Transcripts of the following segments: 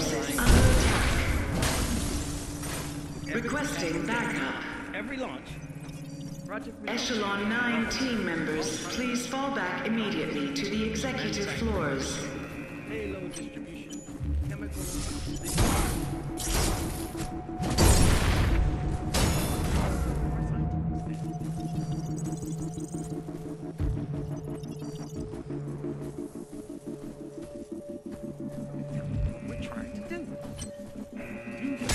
forces under attack. Requesting backup. Every launch. EcHelon 9 team members, please fall back immediately to the executive floors. Payload distribution. Chemicals. We're trying to do. Use your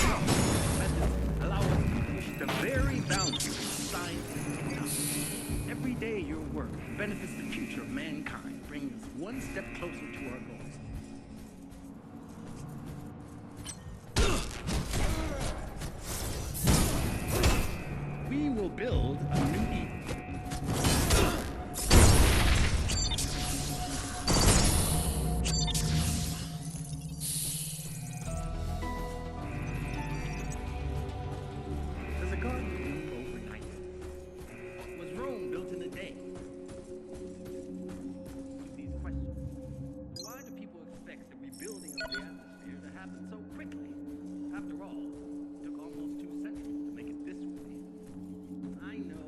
methods allow us to push the very boundaries of science and technology. Every day your work benefits the future of mankind, bringing us one step closer to our goals. We will build a new Eden. Does a garden grow overnight? Was Rome built in a day? These questions. Why do people expect the rebuilding of the atmosphere to happen so quickly? After all, it took almost 2 centuries to make it this way. I know.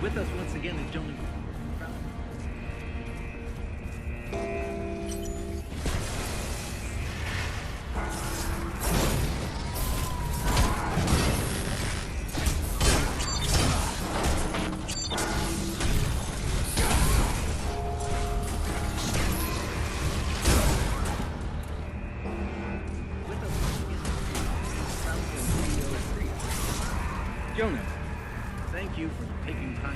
With us once again is Jonas. Jonas, thank you for taking time.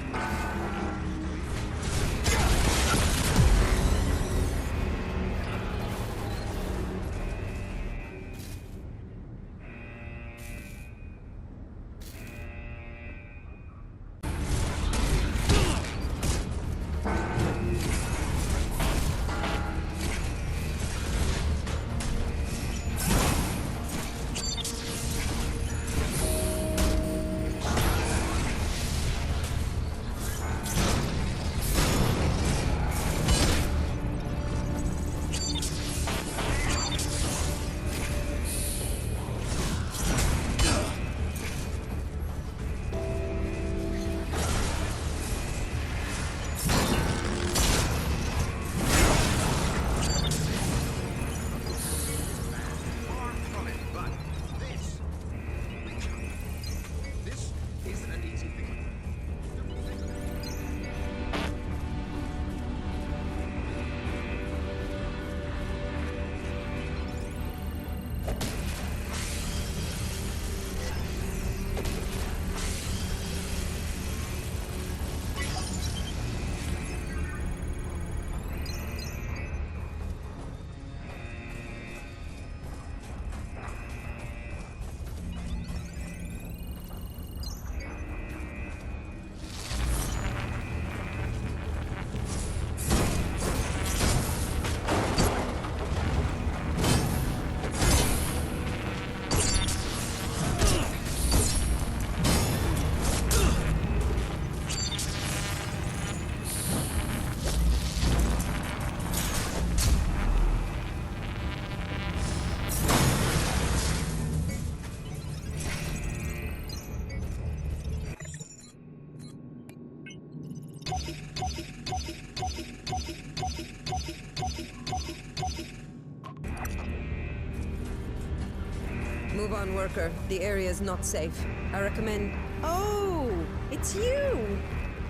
Move on, worker. The area is not safe. I recommend... Oh! It's you!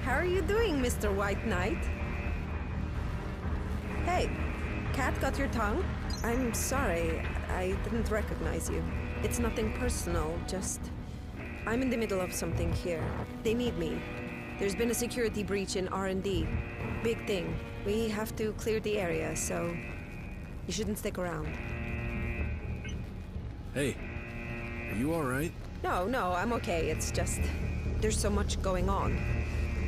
How are you doing, Mr. White Knight? Hey, cat got your tongue? I'm sorry, I didn't recognize you. It's nothing personal, just... I'm in the middle of something here. They need me. There's been a security breach in R&D. Big thing. We have to clear the area, so... You shouldn't stick around. Hey, are you alright? No, I'm okay. It's just... There's so much going on.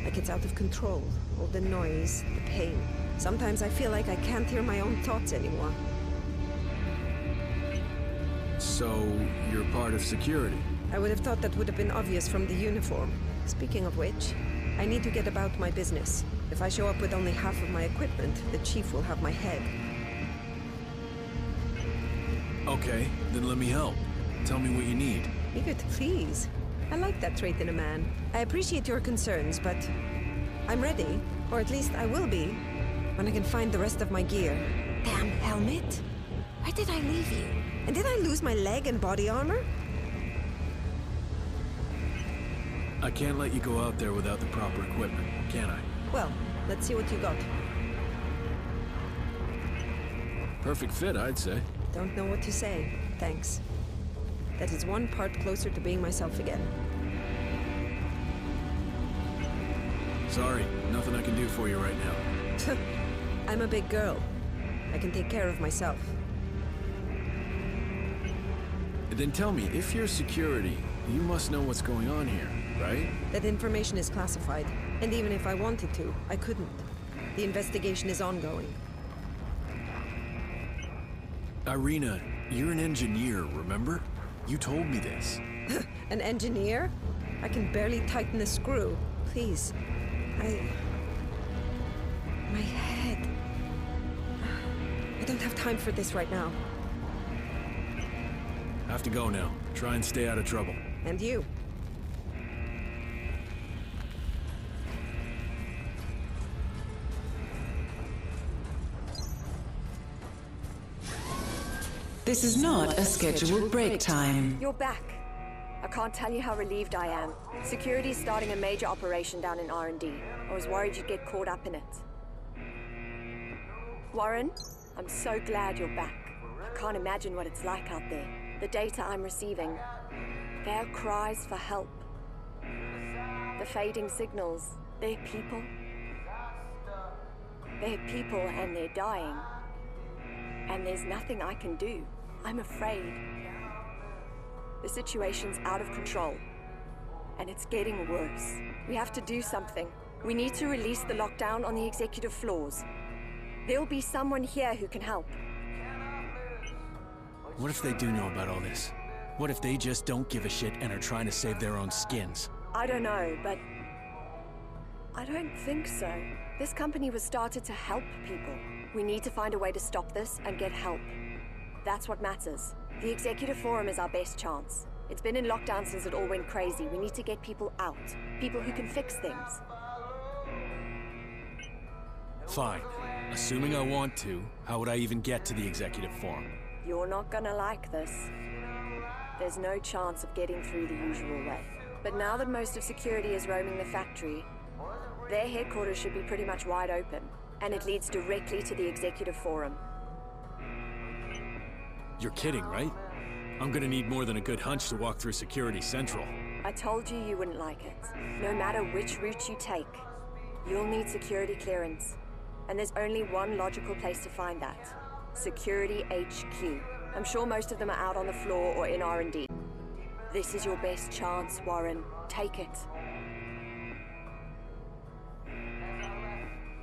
Like it's out of control. All the noise, the pain. Sometimes I feel like I can't hear my own thoughts anymore. So, you're part of security? I would have thought that would have been obvious from the uniform. Speaking of which, I need to get about my business. If I show up with only half of my equipment, the chief will have my head. Okay, then let me help. Tell me what you need. Eager to please. I like that trait in a man. I appreciate your concerns, but I'm ready, or at least I will be, when I can find the rest of my gear. Damn helmet! Where did I leave you? And did I lose my leg and body armor? I can't let you go out there without the proper equipment, can I? Well, let's see what you got. Perfect fit, I'd say. Don't know what to say. Thanks. That is one part closer to being myself again. Sorry, nothing I can do for you right now. I'm a big girl. I can take care of myself. Then tell me, if you're security, you must know what's going on here, right? That information is classified, and even if I wanted to, I couldn't. The investigation is ongoing. Irina, you're an engineer, remember? You told me this. An engineer? I can barely tighten a screw. Please. My head. I don't have time for this right now. Have to go now. Try and stay out of trouble. And you. This is not a scheduled break time. You're back. I can't tell you how relieved I am. Security's starting a major operation down in R&D. I was worried you'd get caught up in it. Warren, I'm so glad you're back. I can't imagine what it's like out there. The data I'm receiving, their cries for help. The fading signals, they're people. They're people and they're dying. And there's nothing I can do. I'm afraid. The situation's out of control. And it's getting worse. We have to do something. We need to release the lockdown on the executive floors. There'll be someone here who can help. What if they do know about all this? What if they just don't give a shit and are trying to save their own skins? I don't know, but I don't think so. This company was started to help people. We need to find a way to stop this and get help. That's what matters. The Executive Forum is our best chance. It's been in lockdown since it all went crazy. We need to get people out. People who can fix things. Fine. Assuming I want to, how would I even get to the Executive Forum? You're not gonna like this. There's no chance of getting through the usual way. But now that most of security is roaming the factory, their headquarters should be pretty much wide open. And it leads directly to the Executive Forum. You're kidding, right? I'm gonna need more than a good hunch to walk through Security Central. I told you you wouldn't like it. No matter which route you take, you'll need security clearance. And there's only one logical place to find that. Security HQ. I'm sure most of them are out on the floor or in R&D. This is your best chance, Warren. Take it.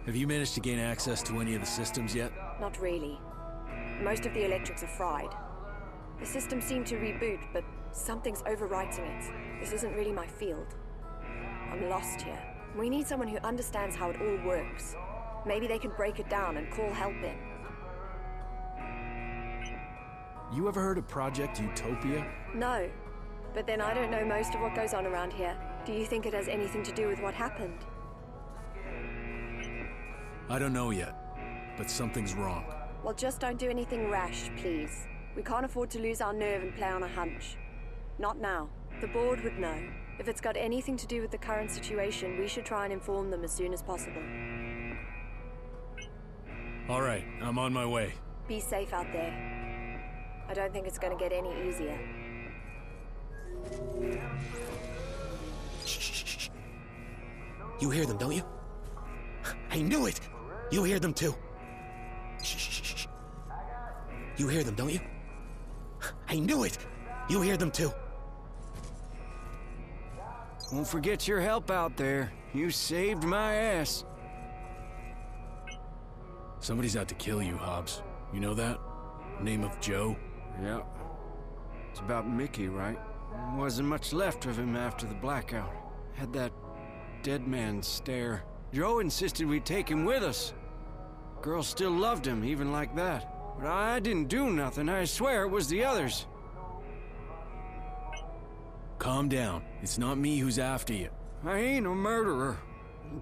Have you managed to gain access to any of the systems yet? Not really. Most of the electrics are fried. The systems seem to reboot, but something's overwriting it. This isn't really my field. I'm lost here. We need someone who understands how it all works. Maybe they can break it down and call help in. You ever heard of Project Utopia? No. But then I don't know most of what goes on around here. Do you think it has anything to do with what happened? I don't know yet, but something's wrong. Well, just don't do anything rash, please. We can't afford to lose our nerve and play on a hunch. Not now. The board would know. If it's got anything to do with the current situation, we should try and inform them as soon as possible. All right, I'm on my way. Be safe out there. I don't think it's going to get any easier. Shh. You hear them, don't you? I knew it! You hear them too. Shh. You hear them, don't you? I knew it! You hear them too. Won't forget your help out there. You saved my ass. Somebody's out to kill you, Hobbs. You know that? Name of Joe? Yeah. It's about Mickey, right? Wasn't much left of him after the blackout. Had that dead man stare. Joe insisted we take him with us. Girl still loved him, even like that. But I didn't do nothing. I swear it was the others. Calm down. It's not me who's after you. I ain't a murderer.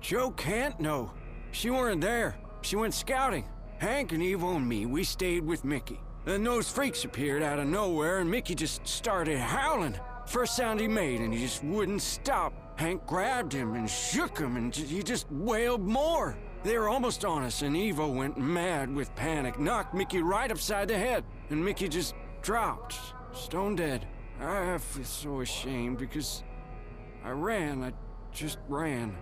Joe can't know. She weren't there. She went scouting. Hank and Evo and me, we stayed with Mickey. Then those freaks appeared out of nowhere and Mickey just started howling. First sound he made and he just wouldn't stop. Hank grabbed him and shook him and he just wailed more. They were almost on us and Evo went mad with panic, knocked Mickey right upside the head. And Mickey just dropped, stone dead. I feel so ashamed because I just ran.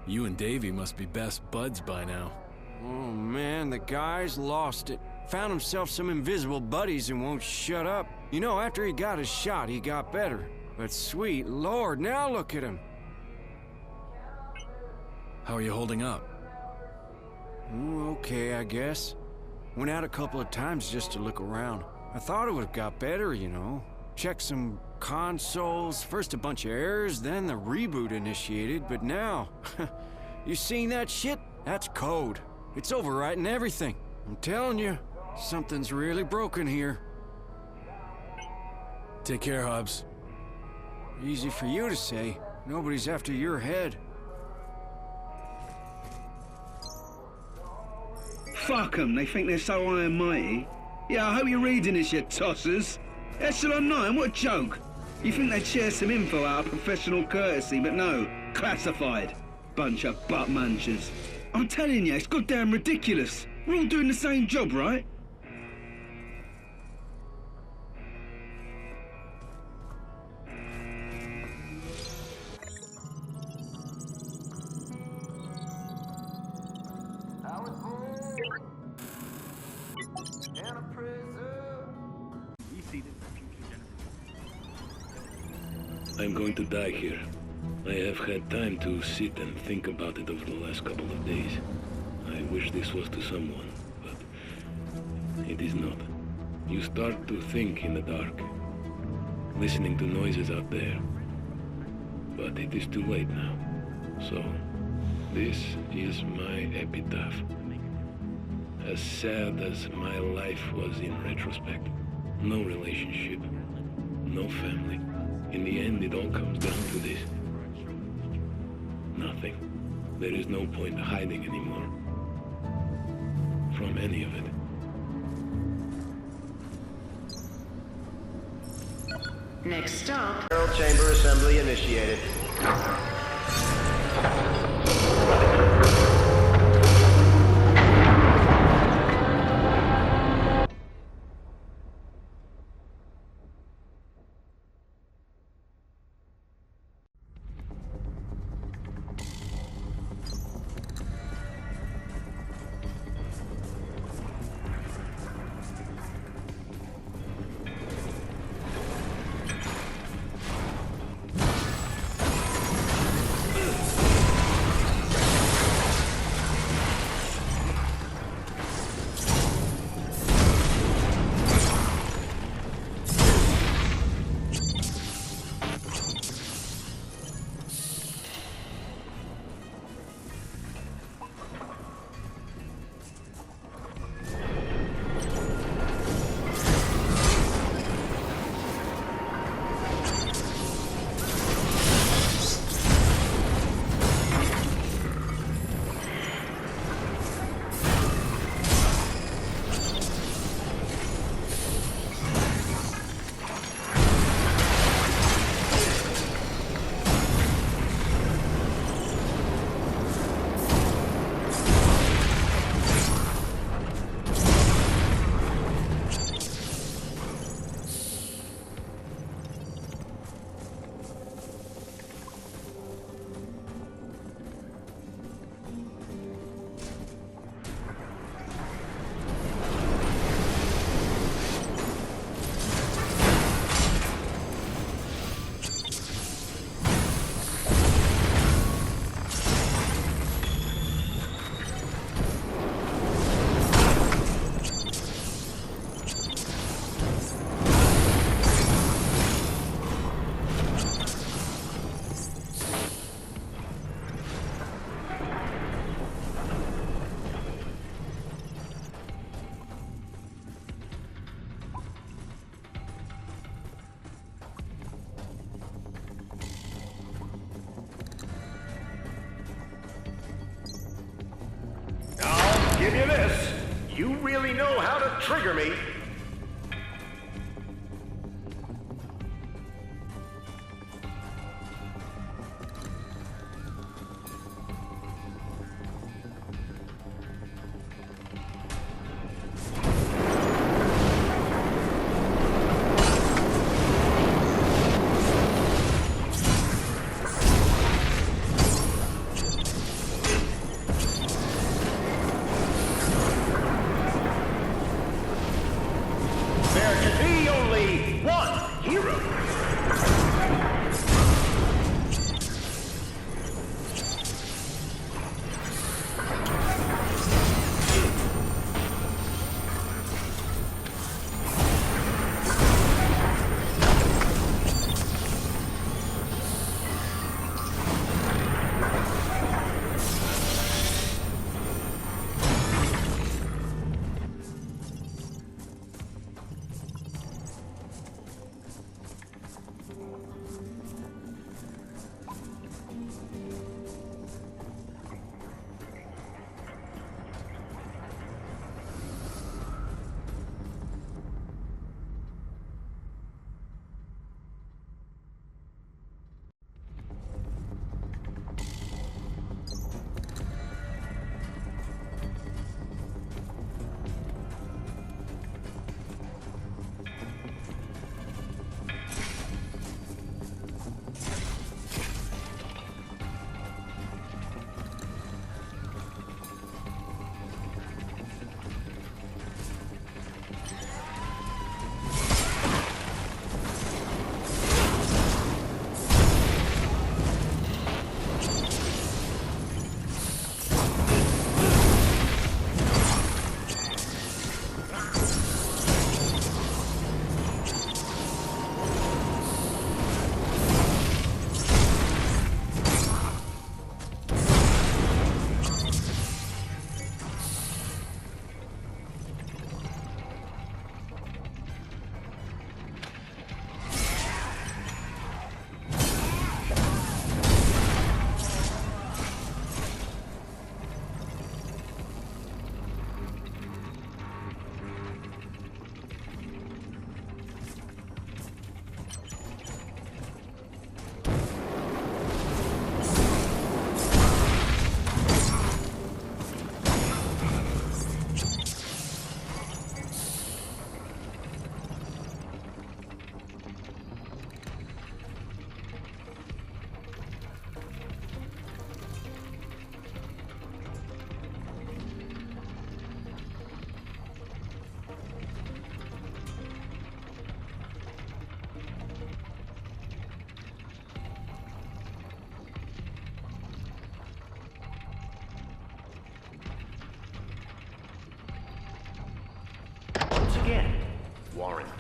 You and Davey must be best buds by now. Oh man, the guy's lost it. Found himself some invisible buddies and won't shut up. You know, after he got his shot, he got better. But sweet Lord, now look at him. How are you holding up? Okay, I guess. Went out a couple of times just to look around. I thought it would've got better, you know. Checked some consoles, first a bunch of errors, then the reboot initiated, but now... You seen that shit? That's code. It's overwriting everything. I'm telling you, something's really broken here. Take care, Hobbs. Easy for you to say. Nobody's after your head. Fuck 'em, they think they're so high and mighty. Yeah, I hope you're reading this, you tossers. EcHelon 9, what a joke. You think they'd share some info out of professional courtesy, but no, classified. Bunch of butt munchers. I'm telling you, it's goddamn ridiculous. We're all doing the same job, right? I'm going to die here. I have had time to sit and think about it over the last couple of days. I wish this was to someone, but it is not. You start to think in the dark, listening to noises out there. But it is too late now. So, this is my epitaph. As sad as my life was in retrospect. No relationship, no family. In the end, it all comes down to this. Nothing. There is no point hiding anymore. From any of it. Next stop. Chamber assembly initiated. Give you this. You really know how to trigger me.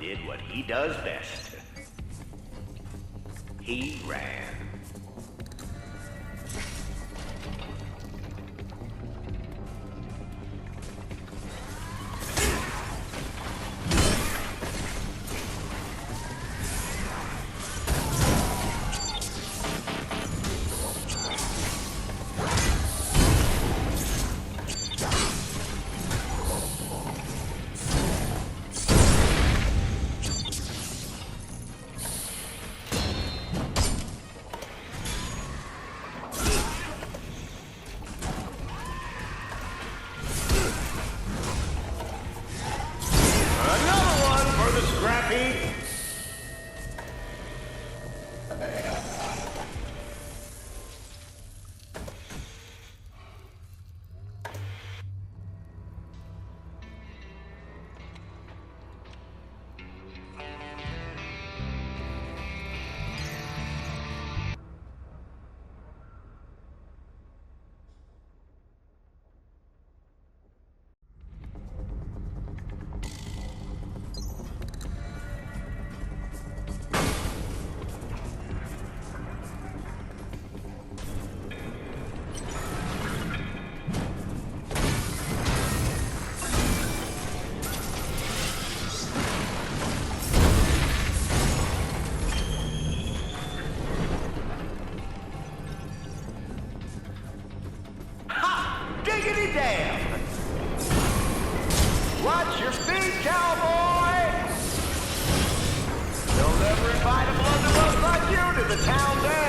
did what he does best. He ran. Watch your feet, cowboy! Don't ever invite a blunderbuss like you to the town dance!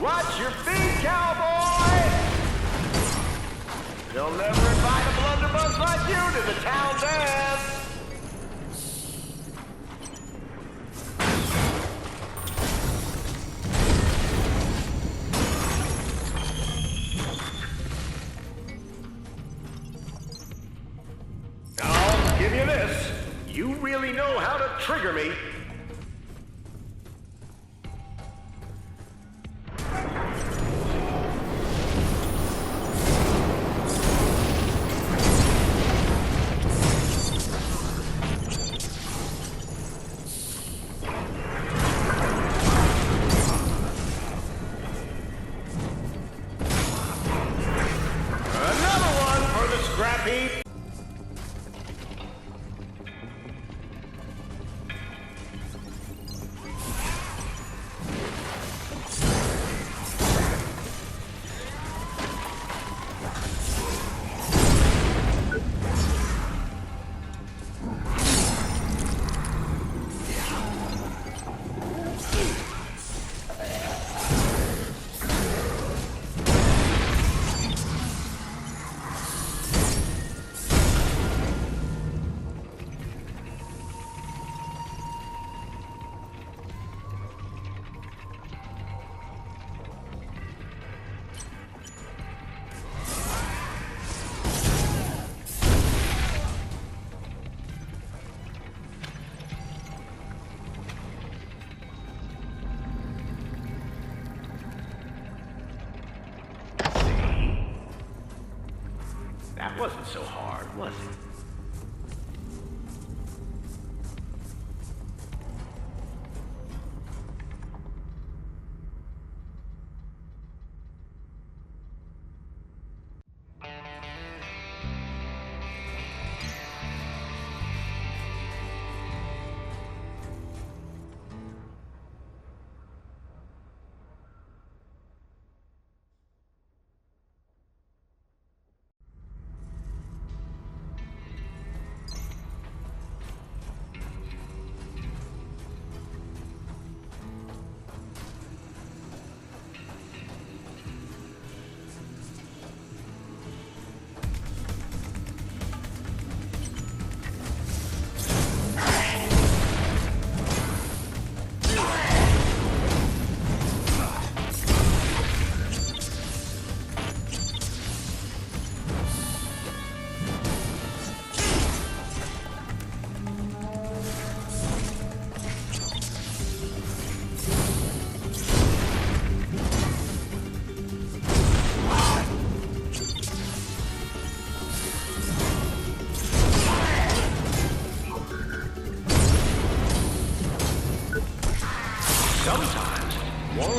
Watch your feet, cowboy! They'll never invite a blunderbuss like you to the town dance! I'll give you this. You really know how to trigger me. That wasn't so hard, was it?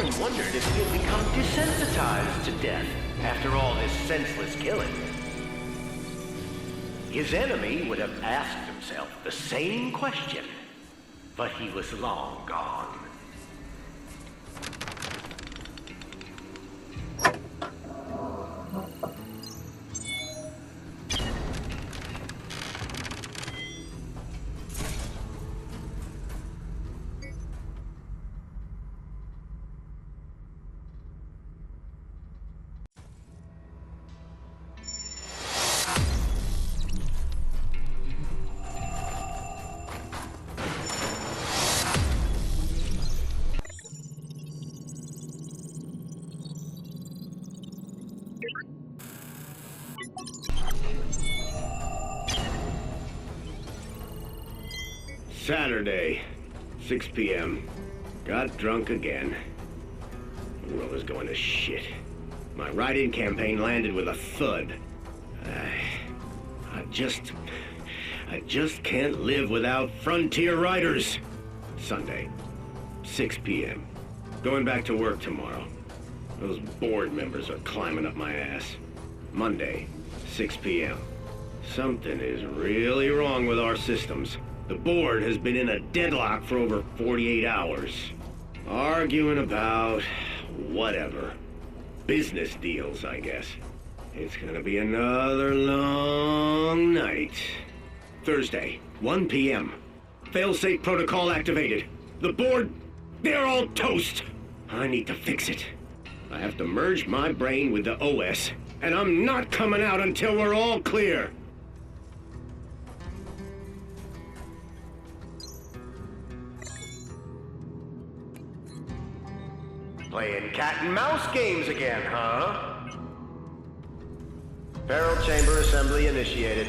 Warren wondered if he had become desensitized to death after all this senseless killing. His enemy would have asked himself the same question, but he was long gone. Saturday, 6 p.m. Got drunk again. The world is going to shit. My write-in campaign landed with a thud. I just can't live without frontier writers. Sunday, 6 p.m. Going back to work tomorrow. Those board members are climbing up my ass. Monday, 6 p.m. Something is really wrong with our systems. The board has been in a deadlock for over 48 hours. Arguing about whatever. Business deals, I guess. It's gonna be another long night. Thursday, 1 p.m. Failsafe protocol activated. The board, they're all toast. I need to fix it. I have to merge my brain with the OS, and I'm not coming out until we're all clear. Playing cat and mouse games again, huh? Barrel chamber assembly initiated.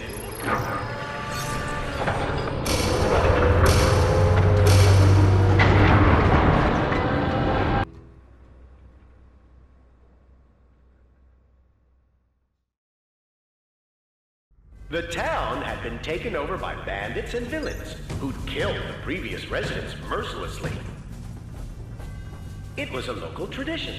The town had been taken over by bandits and villains who'd killed the previous residents mercilessly. It was a local tradition.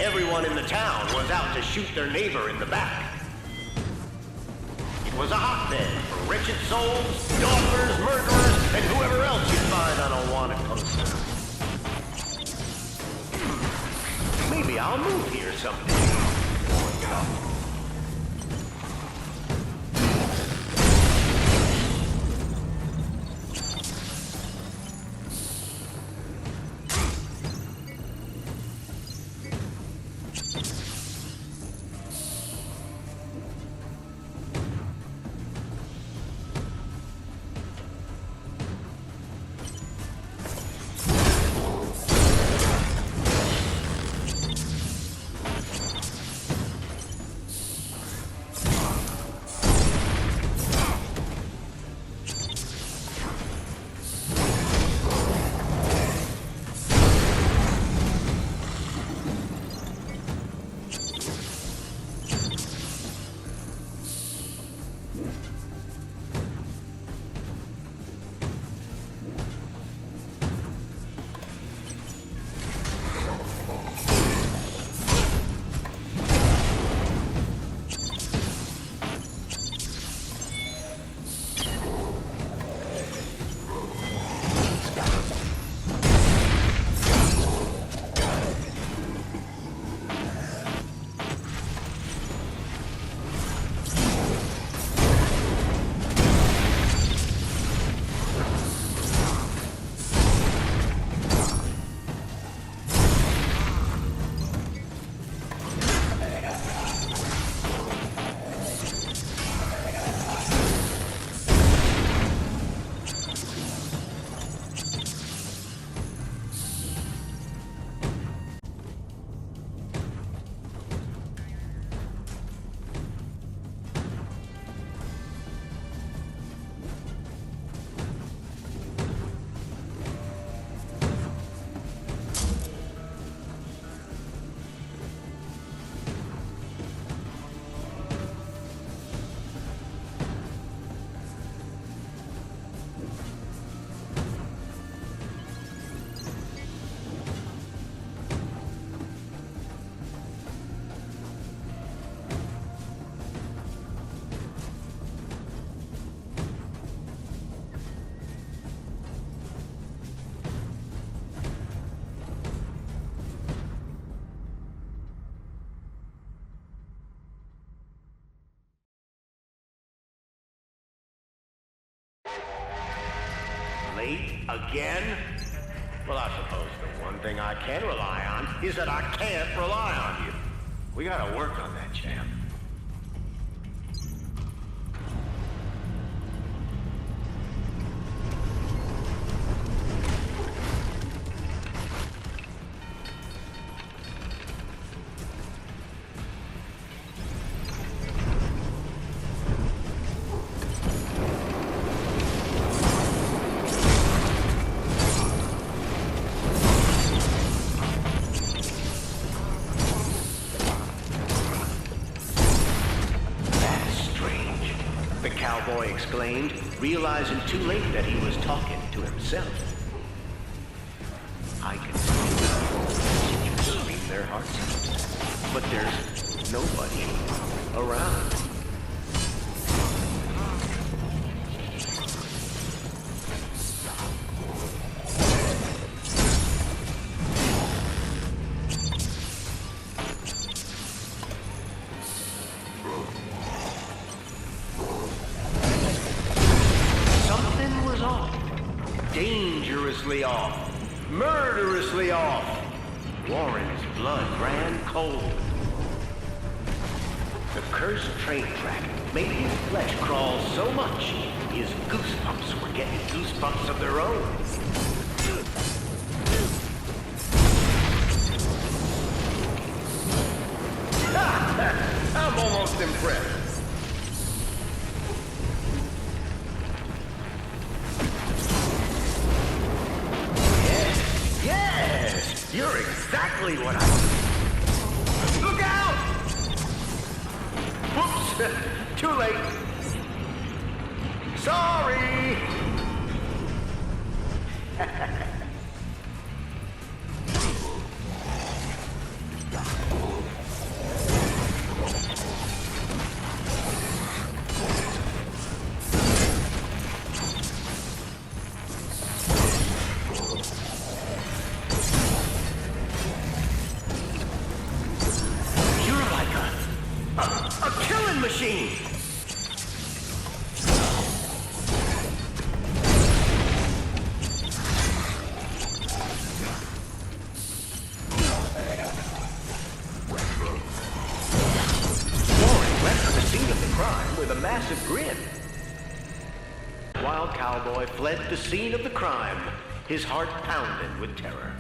Everyone in the town was out to shoot their neighbor in the back. It was a hotbed for wretched souls, stalkers, murderers, and whoever else you'd find on a wanted poster. Maybe I'll move here someday. late again? Well, I suppose the one thing I can rely on is that I can't rely on you. We gotta work on that, champ. Cowboy exclaimed, realizing too late that he was talking to himself. I can see you scream their hearts out, but there's nobody around. Dangerously off. Murderously off. Warren's blood ran cold. The cursed train track made his flesh crawl so much, his goosebumps were getting goosebumps of their own. I'm almost impressed. You're exactly what I need. Look out! Whoops! Too late. Sorry! Machine. Warren left the scene of the crime with a massive grin. While Cowboy fled the scene of the crime, his heart pounded with terror.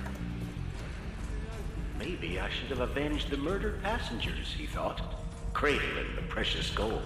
Maybe I should have avenged the murdered passengers, he thought, cradling the precious gold.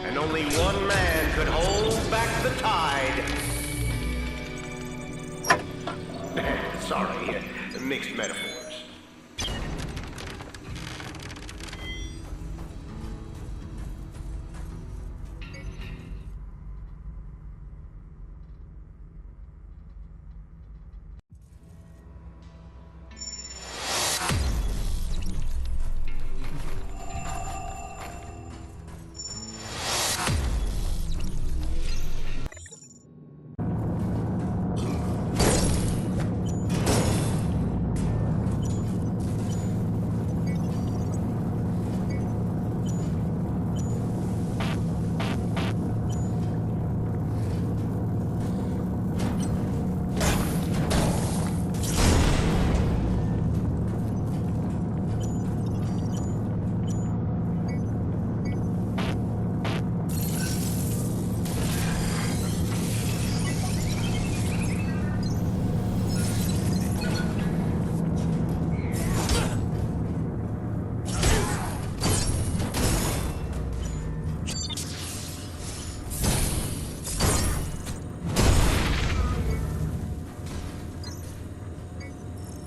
And only one man could hold back the tide. Sorry, mixed metaphors.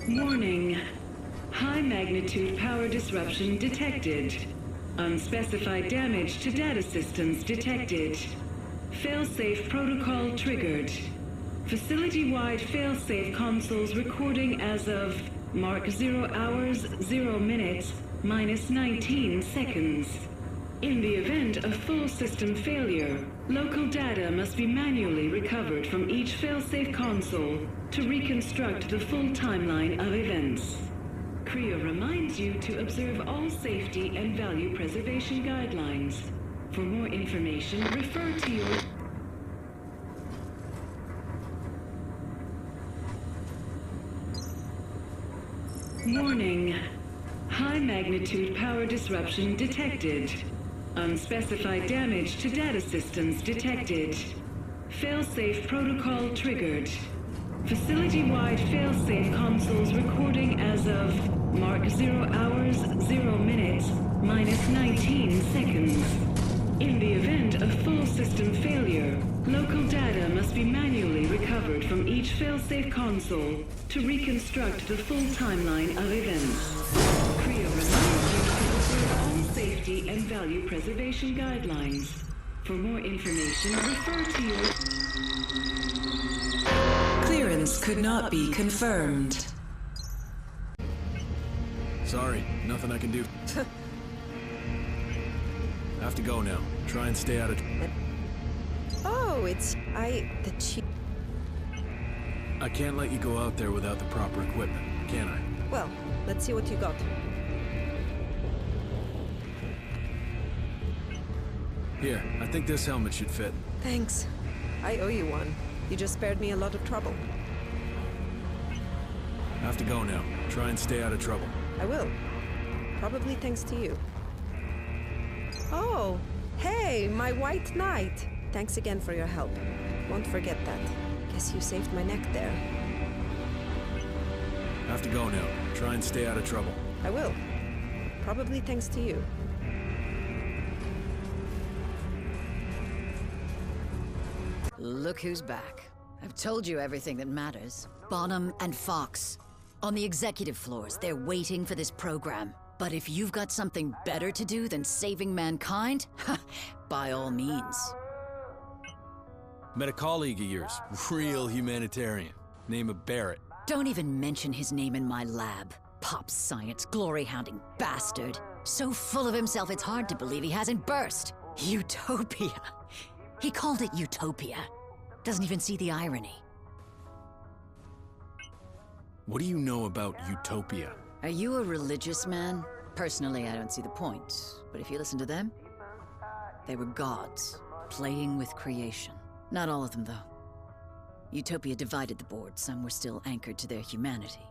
Warning. High magnitude power disruption detected. Unspecified damage to data systems detected. Failsafe protocol triggered. Facility-wide failsafe consoles recording as of mark 0 hours, 0 minutes, minus 19 seconds. In the event of full system failure, local data must be manually recovered from each failsafe console to reconstruct the full timeline of events. CREA reminds you to observe all safety and value preservation guidelines. For more information, refer to your... Warning. High magnitude power disruption detected. Unspecified damage to data systems detected. Failsafe protocol triggered. Facility-wide failsafe consoles recording as of mark 0 hours, 0 minutes, minus 19 seconds. In the event of full system failure, local data must be manually recovered from each failsafe console to reconstruct the full timeline of events. CREA reminds you to observe all safety and value preservation guidelines. For more information, refer to your... Clearance could not be confirmed. Sorry, nothing I can do. I have to go now. Try and stay out of... Oh, it's... the chief... I can't let you go out there without the proper equipment, can I? Well, let's see what you got. Here, I think this helmet should fit. Thanks. I owe you one. You just spared me a lot of trouble. I have to go now. Try and stay out of trouble. I will. Probably thanks to you. Oh, hey, my white knight. Thanks again for your help. Won't forget that. Guess you saved my neck there. I have to go now. Try and stay out of trouble. I will. Probably thanks to you. Look who's back. I've told you everything that matters. Bonham and Fox. On the executive floors, they're waiting for this program. But if you've got something better to do than saving mankind, by all means. Met a colleague of yours. Real humanitarian. Name of Barrett. Don't even mention his name in my lab. Pop science, glory-hounding bastard. So full of himself it's hard to believe he hasn't burst. Utopia. He called it Utopia. Doesn't even see the irony. What do you know about Utopia? Are you a religious man? Personally, I don't see the point. But if you listen to them, they were gods, playing with creation. Not all of them, though. Utopia divided the board. Some were still anchored to their humanity.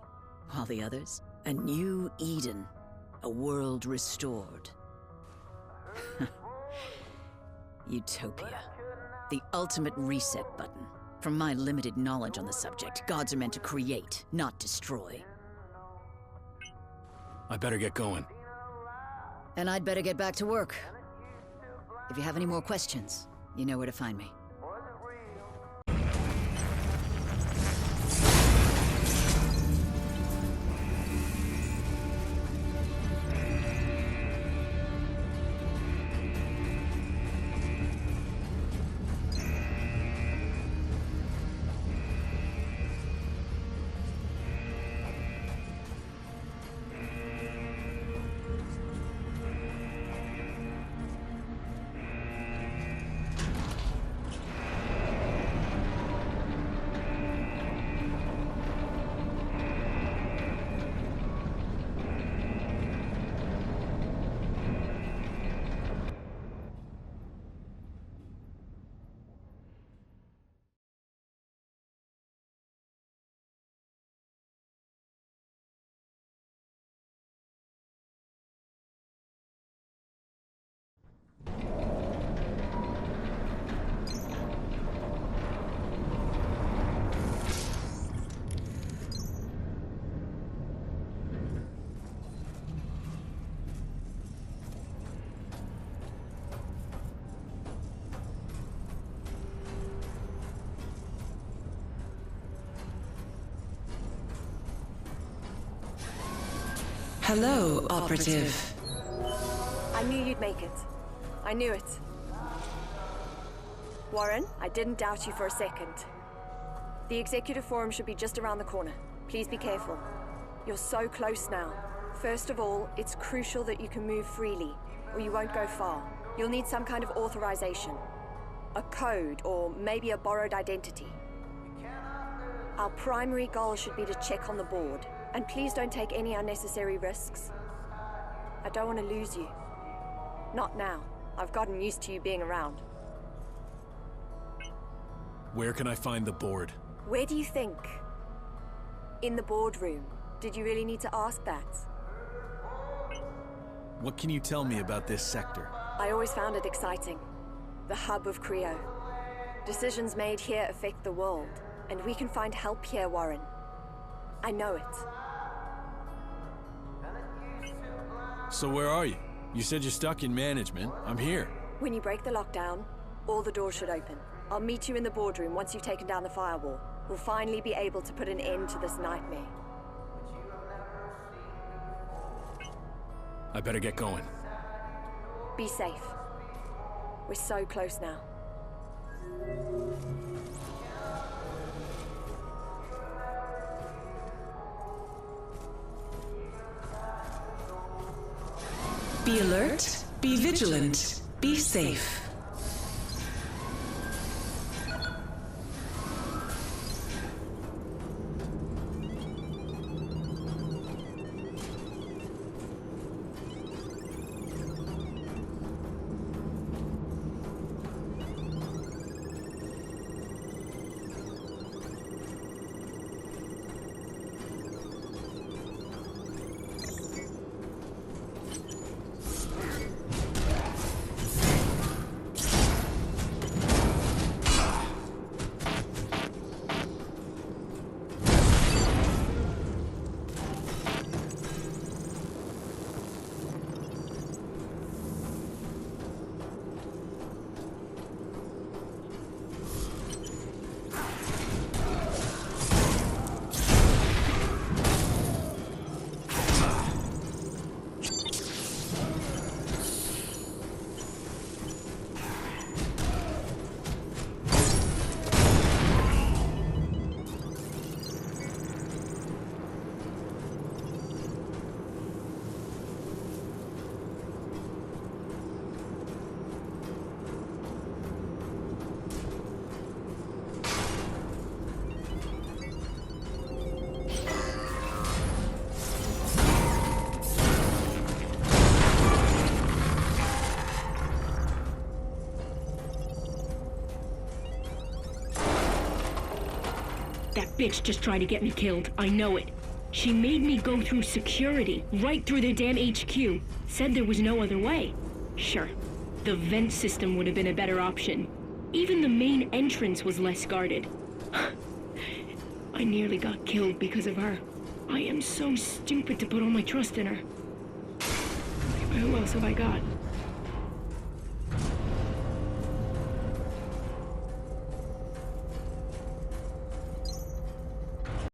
While the others, a new Eden. A world restored. Utopia. The ultimate reset button. From my limited knowledge on the subject, gods are meant to create, not destroy. I better get going. And I'd better get back to work. If you have any more questions, you know where to find me. Hello, Operative. I knew you'd make it. I knew it. Warren, I didn't doubt you for a second. The executive forum should be just around the corner. Please be careful. You're so close now. First of all, it's crucial that you can move freely, or you won't go far. You'll need some kind of authorization. A code, or maybe a borrowed identity. Our primary goal should be to check on the board. And please don't take any unnecessary risks. I don't want to lose you. Not now. I've gotten used to you being around. Where can I find the board? Where do you think? In the boardroom. Did you really need to ask that? What can you tell me about this sector? I always found it exciting. The hub of Creo. Decisions made here affect the world. And we can find help here, Warren. I know it. So where are you? You said you're stuck in management. I'm here. When you break the lockdown, all the doors should open. I'll meet you in the boardroom once you've taken down the firewall. We'll finally be able to put an end to this nightmare. I better get going. Be safe. We're so close now. Be alert, be vigilant, be safe. That bitch just tried to get me killed. I know it. She made me go through security, right through their damn HQ. Said there was no other way. Sure, the vent system would have been a better option. Even the main entrance was less guarded. I nearly got killed because of her. I am so stupid to put all my trust in her. Who else have I got?